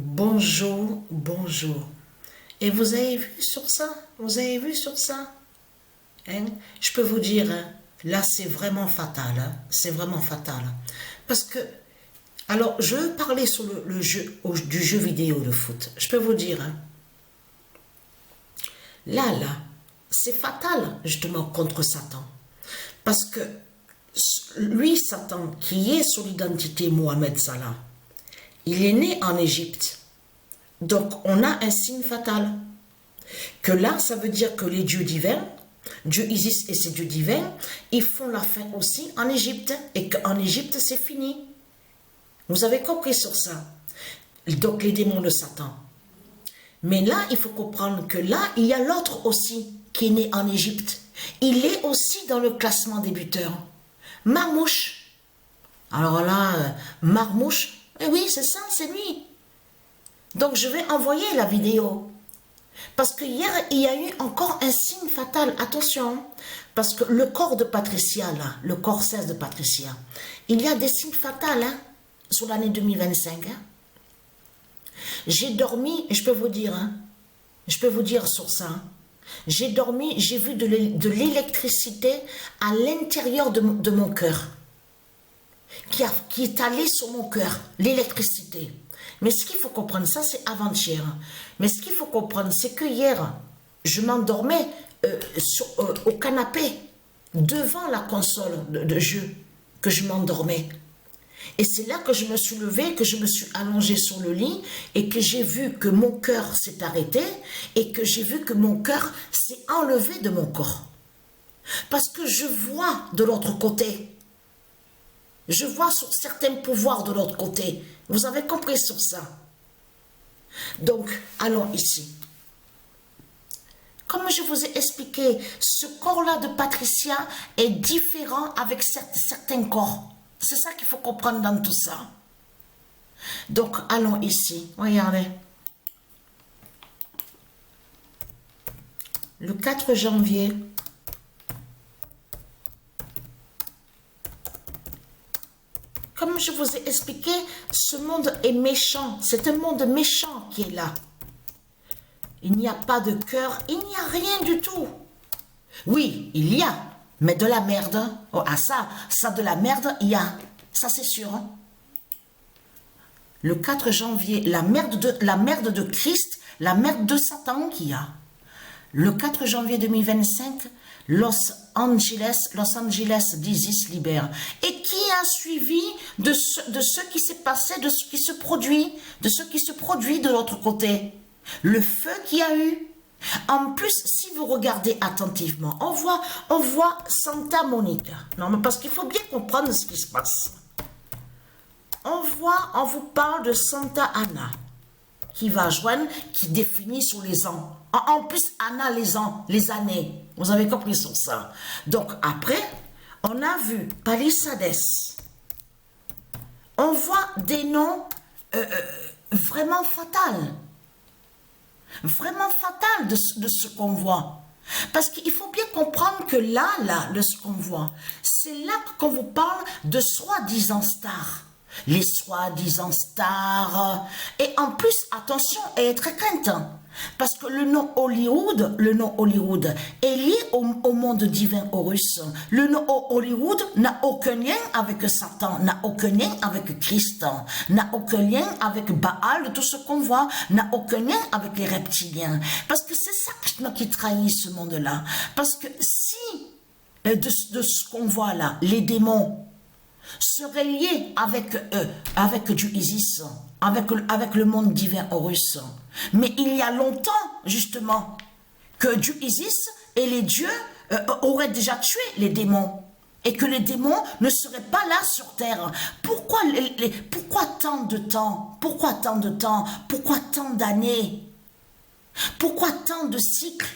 Bonjour, bonjour. Et vous avez vu sur ça? Vous avez vu sur ça? Hein? Je peux vous dire, hein, là c'est vraiment fatal. Hein. C'est vraiment fatal. Parce que, alors je veux parler sur le jeu, du jeu vidéo de foot. Je peux vous dire, hein, là, c'est fatal justement contre Satan. Parce que lui, Satan, qui est sur l'identité Mohamed Salah, il est né en Égypte. Donc, on a un signe fatal. Que là, ça veut dire que les dieux divins, Dieu Isis et ses dieux divins, ils font la fin aussi en Égypte. Et qu'en Égypte, c'est fini. Vous avez compris sur ça. Donc, les démons de Satan. Mais là, il faut comprendre que là, il y a l'autre aussi qui est né en Égypte. Il est aussi dans le classement des buteurs. Marmouche. Alors là, Marmouche, eh oui, c'est ça, c'est lui. Donc, je vais envoyer la vidéo. Parce que hier, il y a eu encore un signe fatal. Attention, parce que le corps de Patricia, là, le corps 16 de Patricia, il y a des signes fatals hein, sur l'année 2025. Hein. J'ai dormi, je peux vous dire, hein, je peux vous dire sur ça. Hein, j'ai dormi, j'ai vu de l'électricité à l'intérieur de mon cœur. Qui est allée sur mon cœur, l'électricité. Mais ce qu'il faut comprendre, ça c'est avant-hier. Mais ce qu'il faut comprendre, c'est que hier, je m'endormais au canapé, devant la console de jeu, que je m'endormais. Et c'est là que je me suis levée, que je me suis allongée sur le lit, et que j'ai vu que mon cœur s'est arrêté, et que j'ai vu que mon cœur s'est enlevé de mon corps. Parce que je vois de l'autre côté. Je vois sur certains pouvoirs de l'autre côté. Vous avez compris sur ça? Donc, allons ici. Comme je vous ai expliqué, ce corps-là de Patricia est différent avec certains corps. C'est ça qu'il faut comprendre dans tout ça. Donc, allons ici. Regardez. Le 4 janvier... Comme je vous ai expliqué, ce monde est méchant. C'est un monde méchant qui est là. Il n'y a pas de cœur, il n'y a rien du tout. Oui, il y a, mais de la merde. Oh, ah ça de la merde, il y a. Ça c'est sûr. Hein? Le 4 janvier, la merde de Christ, la merde de Satan qu'il y a. Le 4 janvier 2025, Los Angeles d'Isis libère. Et qui a suivi de ce qui s'est passé, de ce qui se produit, de l'autre côté? Le feu qu'il y a eu. En plus, si vous regardez attentivement, on voit Santa Monica. Non, mais parce qu'il faut bien comprendre ce qui se passe. On vous parle de Santa Anna, qui va joindre, qui définit sur les ans. En plus, Anna, les années. Vous avez compris sur ça. Donc, après, on a vu Palisades. On voit des noms vraiment fatals. Vraiment fatals de ce qu'on voit. Parce qu'il faut bien comprendre que là, de ce qu'on voit, c'est là qu'on vous parle de soi-disant stars. Les soi-disant stars. Et en plus, attention, elle est très crainte. Parce que le nom Hollywood est lié au monde divin Horus. Le nom Hollywood n'a aucun lien avec Satan, n'a aucun lien avec Christ, n'a aucun lien avec Baal, tout ce qu'on voit, n'a aucun lien avec les reptiliens. Parce que c'est ça qui trahit ce monde-là. Parce que si, de ce qu'on voit là, les démons seraient liés avec Dieu Isis, avec le monde divin Horus. Mais il y a longtemps, justement, que Dieu Isis et les dieux auraient déjà tué les démons. Et que les démons ne seraient pas là sur terre. Pourquoi tant de temps? Pourquoi tant de temps? Pourquoi tant d'années? Pourquoi tant de cycles?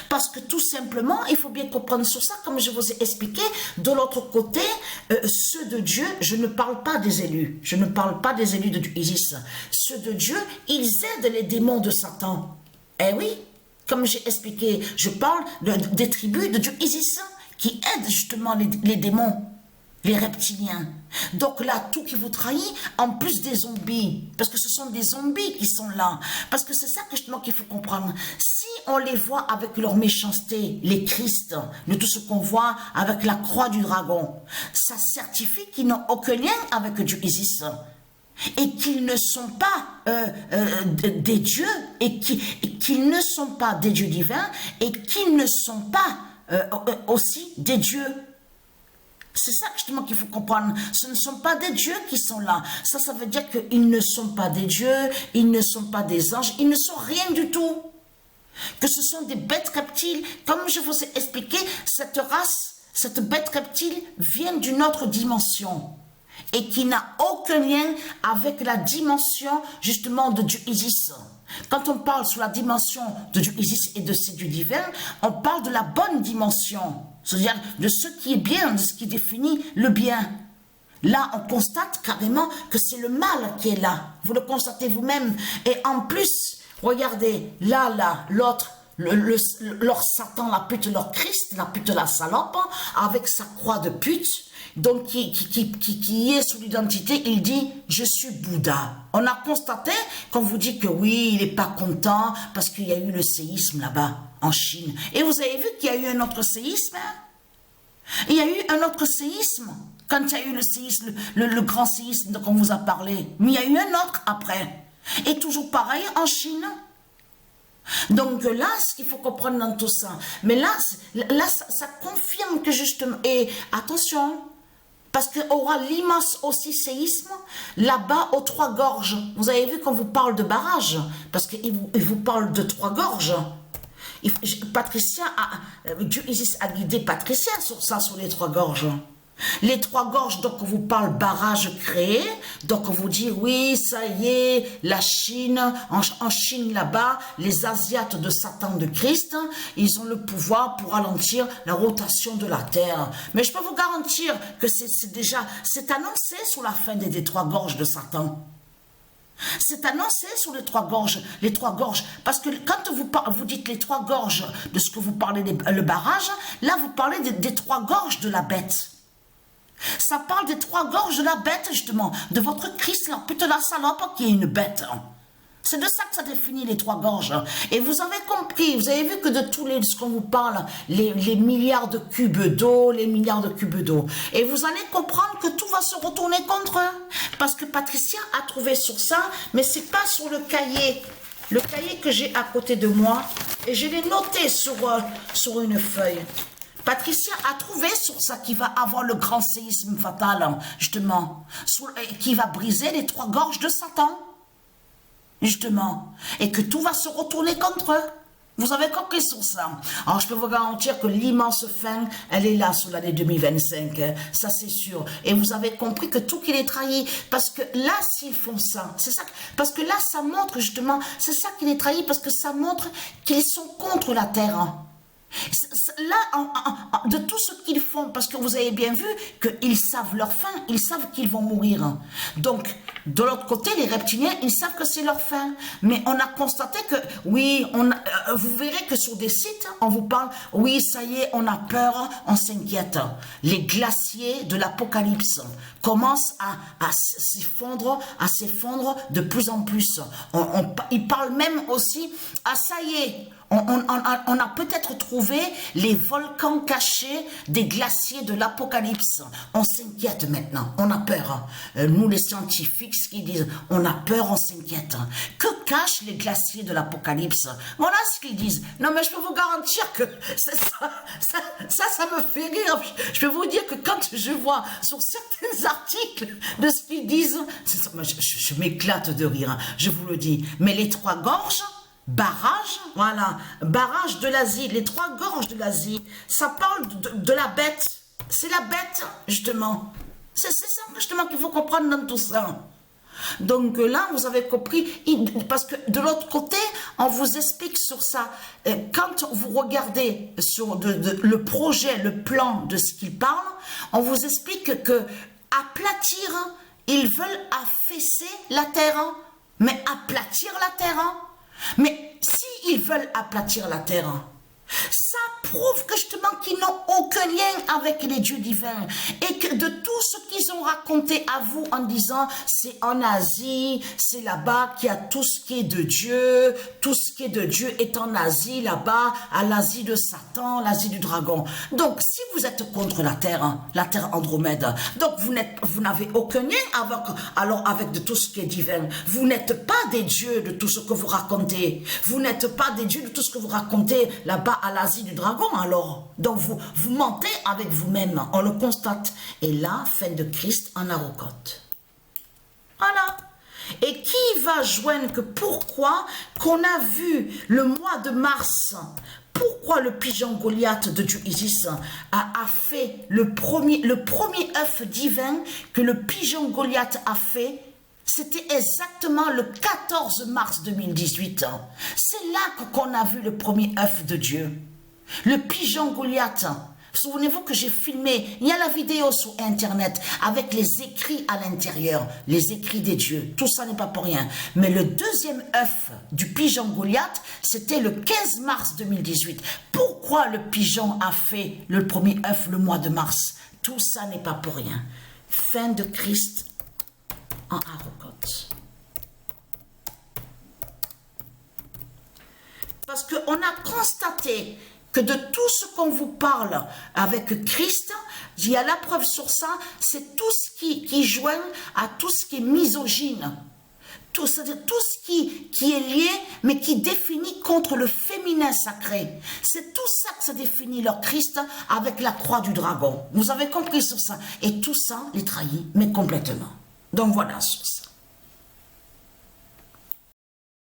Parce que tout simplement, il faut bien comprendre sur ça, comme je vous ai expliqué, de l'autre côté, ceux de Dieu, je ne parle pas des élus, je ne parle pas des élus de Dieu Isis. Ceux de Dieu, ils aident les démons de Satan. Eh oui, comme j'ai expliqué, je parle des tribus de Dieu Isis, qui aident justement les démons. les reptiliens. Donc là, tout qui vous trahit, en plus des zombies, parce que ce sont des zombies qui sont là, parce que c'est ça que justement qu'il faut comprendre. Si on les voit avec leur méchanceté, les Christ, de tout ce qu'on voit avec la croix du dragon, ça certifie qu'ils n'ont aucun lien avec Dieu Isis, et qu'ils ne sont pas des dieux, et qu'ils ne sont pas des dieux divins, et qu'ils ne sont pas aussi des dieux. C'est ça justement qu'il faut comprendre. Ce ne sont pas des dieux qui sont là. Ça veut dire qu'ils ne sont pas des dieux, ils ne sont pas des anges, ils ne sont rien du tout. Que ce sont des bêtes reptiles. Comme je vous ai expliqué, cette race, cette bête reptile vient d'une autre dimension et qui n'a aucun lien avec la dimension justement de Dieu Isis. Quand on parle sur la dimension de Dieu Isis et de ces dieux divins, on parle de la bonne dimension, c'est-à-dire de ce qui est bien, de ce qui définit le bien. Là, on constate carrément que c'est le mal qui est là. Vous le constatez vous-même. Et en plus, regardez, là, l'autre, leur Satan, la pute, leur Christ, la pute, la salope, avec sa croix de pute, donc qui est sous l'identité, il dit « Je suis Bouddha ». On a constaté qu'on vous dit que oui, il n'est pas content parce qu'il y a eu le séisme là-bas, en Chine. Et vous avez vu qu'il y a eu un autre séisme, hein? Il y a eu un autre séisme, quand il y a eu le séisme, le grand séisme dont on vous a parlé. Mais il y a eu un autre après. Et toujours pareil en Chine. Donc là, ce qu'il faut comprendre dans tout ça. Mais là ça confirme que justement, et attention, parce qu'il y aura l'immense aussi séisme là-bas aux Trois Gorges. Vous avez vu qu'on vous parle de barrage, parce qu'il vous parle de Trois Gorges. Patricia, Dieu Isis a guidé Patricia sur ça, sur les Trois Gorges. Les Trois Gorges, donc on vous parle barrage créé, donc on vous dit oui, ça y est, la Chine, en Chine là-bas, les Asiates de Satan de Christ, ils ont le pouvoir pour ralentir la rotation de la Terre. Mais je peux vous garantir que c'est annoncé sur la fin des Trois Gorges de Satan. C'est annoncé sur les Trois Gorges, parce que quand vous dites les Trois Gorges, de ce que vous parlez, le barrage, là vous parlez des Trois Gorges de la bête. Ça parle des Trois Gorges de la bête, justement, de votre Christ, la pute, la salope, qui est une bête. C'est de ça que ça définit les Trois Gorges. Et vous avez compris, vous avez vu que de tous ce qu'on vous parle, les milliards de cubes d'eau, Et vous allez comprendre que tout va se retourner contre eux. Parce que Patricia a trouvé sur ça, mais c'est pas sur le cahier. Le cahier que j'ai à côté de moi, et je l'ai noté sur une feuille. Patricia a trouvé sur ça qui va avoir le grand séisme fatal, justement, qui va briser les Trois Gorges de Satan, justement, et que tout va se retourner contre eux. Vous avez compris sur ça. Alors, je peux vous garantir que l'immense fin, elle est là sur l'année 2025, ça c'est sûr. Et vous avez compris que tout qu'il est trahi, parce que là, s'ils font ça, c'est ça, parce que là, ça montre justement, c'est ça qu'il est trahi, parce que ça montre qu'ils sont contre la terre. Là, de tout ce qu'ils font, parce que vous avez bien vu qu'ils savent leur fin, ils savent qu'ils vont mourir. Donc, de l'autre côté, les reptiliens, ils savent que c'est leur fin. Mais on a constaté que, oui, vous verrez que sur des sites, on vous parle, oui, ça y est, on a peur, on s'inquiète. Les glaciers de l'apocalypse commencent à s'effondre de plus en plus. Ils parlent même aussi, ça y est, on a peut-être trouvé les volcans cachés des glaciers de l'Apocalypse. On s'inquiète maintenant, on a peur. Nous les scientifiques, ce qu'ils disent, on a peur, on s'inquiète. Que cachent les glaciers de l'Apocalypse? Voilà ce qu'ils disent. Non mais je peux vous garantir que ça me fait rire. Je peux vous dire que quand je vois sur certains articles de ce qu'ils disent, je m'éclate de rire, hein, je vous le dis. Mais les Trois Gorges, barrage, voilà, barrage de l'Asie, les Trois Gorges de l'Asie, ça parle de la bête, c'est la bête, justement. C'est ça, justement, qu'il faut comprendre dans tout ça. Donc là, vous avez compris, parce que de l'autre côté, on vous explique sur ça. Quand vous regardez sur le projet, le plan de ce qu'il parle, on vous explique que aplatir, ils veulent affaisser la terre, mais aplatir la terre. Mais s'ils veulent aplatir la terre, Ça prouve que justement qu'ils n'ont aucun lien avec les dieux divins et que de tout ce qu'ils ont raconté à vous en disant c'est en Asie, c'est là-bas qu'il y a tout ce qui est de Dieu, tout ce qui est de Dieu est en Asie, là-bas, à l'Asie de Satan, l'Asie du dragon. Donc si vous êtes contre la Terre Andromède, donc vous n'avez aucun lien avec de tout ce qui est divin. Vous n'êtes pas des dieux de tout ce que vous racontez. Vous n'êtes pas des dieux de tout ce que vous racontez là-bas à l'Asie du dragon, alors. Donc vous mentez avec vous-même, on le constate. Et là, fin de Christ en Arocote. Voilà. Et qui va joindre que pourquoi qu'on a vu le mois de mars, pourquoi le pigeon Goliath de Dieu Isis a fait le premier œuf divin que le pigeon Goliath a fait. C'était exactement le 14 mars 2018. C'est là qu'on a vu le premier œuf de Dieu. Le pigeon Goliath. Souvenez-vous que j'ai filmé, il y a la vidéo sur Internet avec les écrits à l'intérieur, les écrits des dieux. Tout ça n'est pas pour rien. Mais le deuxième œuf du pigeon Goliath, c'était le 15 mars 2018. Pourquoi le pigeon a fait le premier œuf le mois de mars? Tout ça n'est pas pour rien. Fin de Christ en Arocote. Parce qu'on a constaté que de tout ce qu'on vous parle avec Christ, il y a la preuve sur ça, c'est tout ce qui joint à tout ce qui est misogyne. Tout ce qui est lié, mais qui définit contre le féminin sacré. C'est tout ça que ça définit leur Christ avec la croix du dragon. Vous avez compris sur ça. Et tout ça les trahit, mais complètement. Donc voilà sur ça.